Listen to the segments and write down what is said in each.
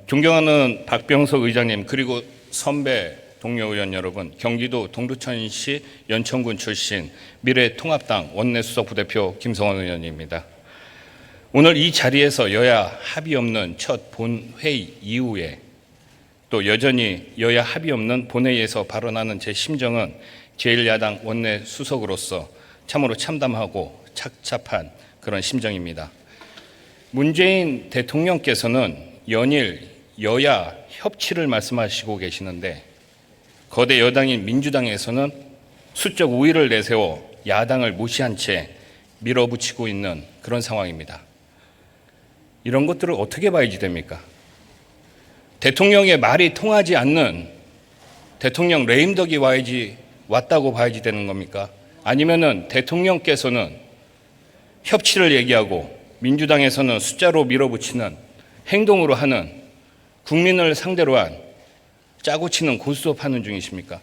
존경하는 박병석 의장님, 그리고 선배 동료 의원 여러분, 경기도 동두천시 연천군 출신 미래통합당 원내수석 부대표 김성원 의원입니다. 오늘 이 자리에서 여야 합의 없는 첫 본회의 이후에 또 여전히 여야 합의 없는 본회의에서 발언하는 제 심정은 제1야당 원내수석으로서 참으로 참담하고 착잡한 그런 심정입니다. 문재인 대통령께서는 연일 여야 협치를 말씀하시고 계시는데 거대 여당인 민주당에서는 수적 우위를 내세워 야당을 무시한 채 밀어붙이고 있는 그런 상황입니다. 이런 것들을 어떻게 봐야지 됩니까? 대통령의 말이 통하지 않는 대통령 레임덕이 왔다고 봐야지 되는 겁니까? 아니면은 대통령께서는 협치를 얘기하고 민주당에서는 숫자로 밀어붙이는 행동으로 하는 국민을 상대로 한 짜고 치는 고스톱 하는 중이십니까?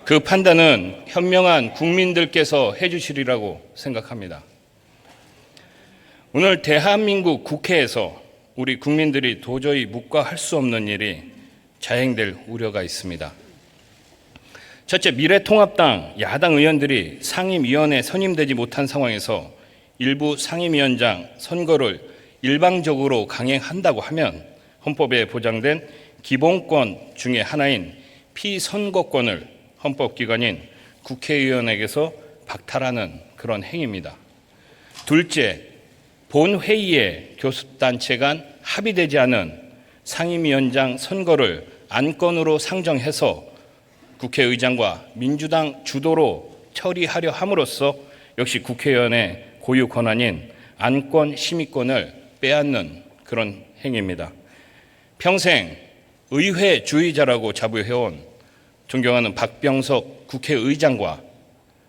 그 판단은 현명한 국민들께서 해주시리라고 생각합니다. 오늘 대한민국 국회에서 우리 국민들이 도저히 묵과할 수 없는 일이 자행될 우려가 있습니다. 첫째, 미래통합당 야당 의원들이 상임위원회에 선임되지 못한 상황에서 일부 상임위원장 선거를 일방적으로 강행한다고 하면 헌법에 보장된 기본권 중에 하나인 피선거권을 헌법기관인 국회의원에게서 박탈하는 그런 행위입니다. 둘째, 본회의에 교섭단체 간 합의되지 않은 상임위원장 선거를 안건으로 상정해서 국회의장과 민주당 주도로 처리하려 함으로써 역시 국회의원의 고유 권한인 안건 심의권을 빼앗는 그런 행위입니다. 평생 의회주의자라고 자부해온 존경하는 박병석 국회의장과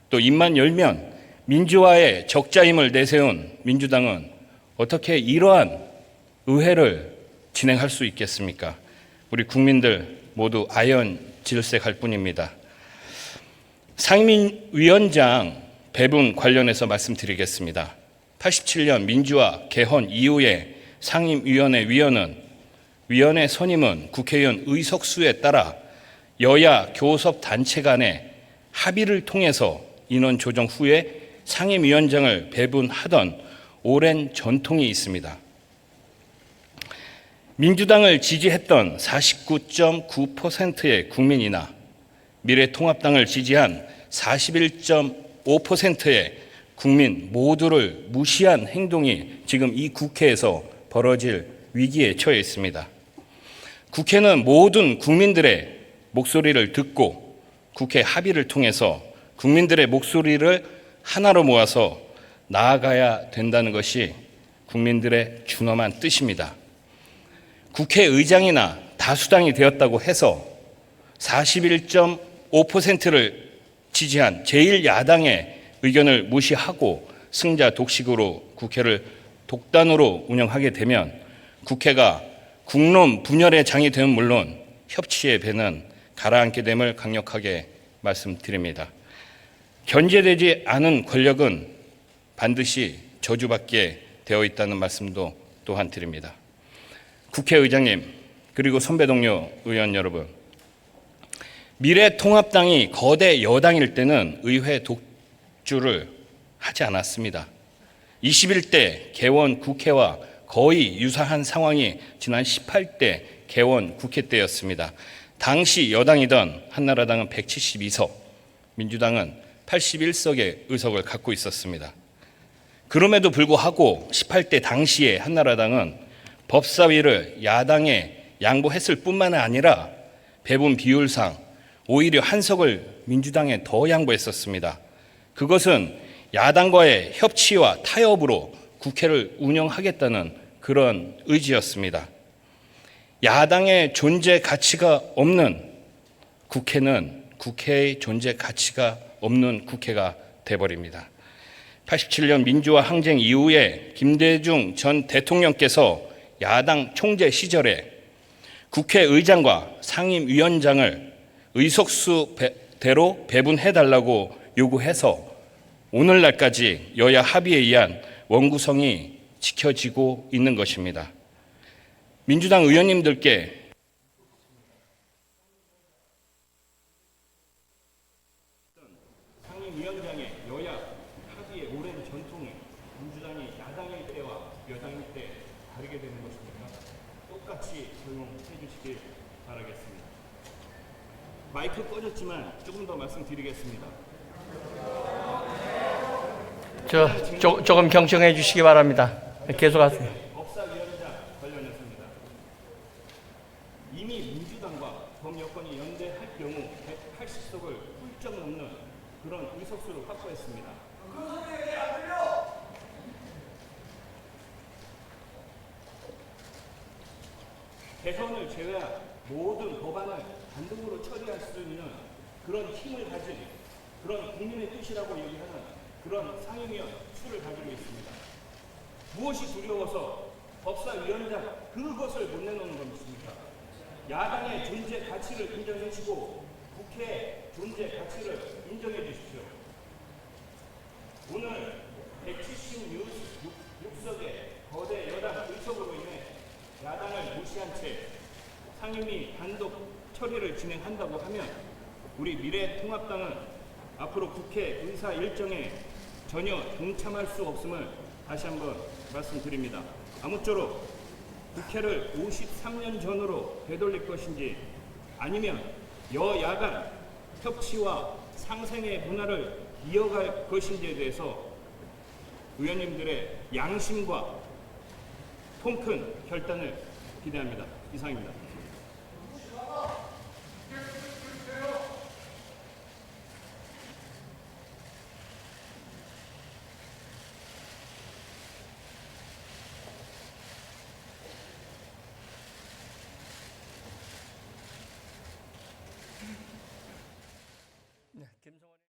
또 입만 열면 민주화의 적자임을 내세운 민주당은 어떻게 이러한 의회를 진행할 수 있겠습니까? 우리 국민들 모두 아연질색할 뿐입니다. 상임위원장 배분 관련해서 말씀드리겠습니다. 87년 민주화 개헌 이후에 상임위원회 위원회 선임은 국회의원 의석수에 따라 여야 교섭단체 간의 합의를 통해서 인원 조정 후에 상임위원장을 배분하던 오랜 전통이 있습니다. 민주당을 지지했던 49.9%의 국민이나 미래통합당을 지지한 41.5%의 국민 모두를 무시한 행동이 지금 이 국회에서 벌어질 위기에 처해 있습니다. 국회는 모든 국민들의 목소리를 듣고 국회 합의를 통해서 국민들의 목소리를 하나로 모아서 나아가야 된다는 것이 국민들의 준엄한 뜻입니다. 국회의장이나 다수당이 되었다고 해서 41.5%를 지지한 제1야당의 의견을 무시하고 승자 독식으로 국회를 독단으로 운영하게 되면 국회가 국론 분열의 장이 되면 물론 협치의 배는 가라앉게 됨을 강력하게 말씀드립니다. 견제되지 않은 권력은 반드시 저주받게 되어 있다는 말씀도 또한 드립니다. 국회의장님, 그리고 선배 동료 의원 여러분, 미래통합당이 거대 여당일 때는 의회 독주를 하지 않았습니다. 21대 개원 국회와 거의 유사한 상황이 지난 18대 개원 국회 때였습니다. 당시 여당이던 한나라당은 172석, 민주당은 81석의 의석을 갖고 있었습니다. 그럼에도 불구하고 18대 당시에 한나라당은 법사위를 야당에 양보했을 뿐만 아니라 배분 비율상 오히려 한 석을 민주당에 더 양보했었습니다. 그것은 야당과의 협치와 타협으로 국회를 운영하겠다는 그런 의지였습니다. 야당의 존재 가치가 없는 국회는 국회의 존재 가치가 없는 국회가 돼버립니다. 87년 민주화 항쟁 이후에 김대중 전 대통령께서 야당 총재 시절에 국회의장과 상임위원장을 의석수대로 배분해달라고 요구해서 오늘날까지 여야 합의에 의한 원구성이 지켜지고 있는 것입니다. 민주당 의원님들께 상임위원장의 여야 합의의 오랜 전통이 민주당이 야당일 때와 여당일 때 다르게 되는 것입니까? 똑같이 적용해 주시길 바라겠습니다. 마이크 꺼졌지만 조금 더 말씀드리겠습니다. 조금 경청해 주시기 바랍니다. 계속하세요. 법사위원장 관련해서입니다. 이미 민주당과 범여권이 연대할 경우 180석을 훌쩍 넘는 그런 의석수를 확보했습니다. 대선을 제외한 모든 법안을 단독으로 처리할 수 있는 그런 힘을 가진 그런 국민의 뜻이라고 얘기하는 그런 상임위원 수를 가지고 있습니다. 무엇이 두려워서 법사위원장 그것을 못 내놓는 것입니까? 야당의 존재 가치를 인정해 주시고 국회의 존재 가치를 인정해 주십시오. 오늘 176석의 거대 여당 의석으로 인해 야당을 무시한 채 상임위 단독 처리를 진행한다고 하면 우리 미래통합당은 앞으로 국회 의사 일정에 전혀 동참할 수 없음을 다시 한번 말씀드립니다. 아무쪼록 국회를 53년 전으로 되돌릴 것인지 아니면 여야간 협치와 상생의 문화를 이어갈 것인지에 대해서 의원님들의 양심과 통큰 결단을 기대합니다. 이상입니다.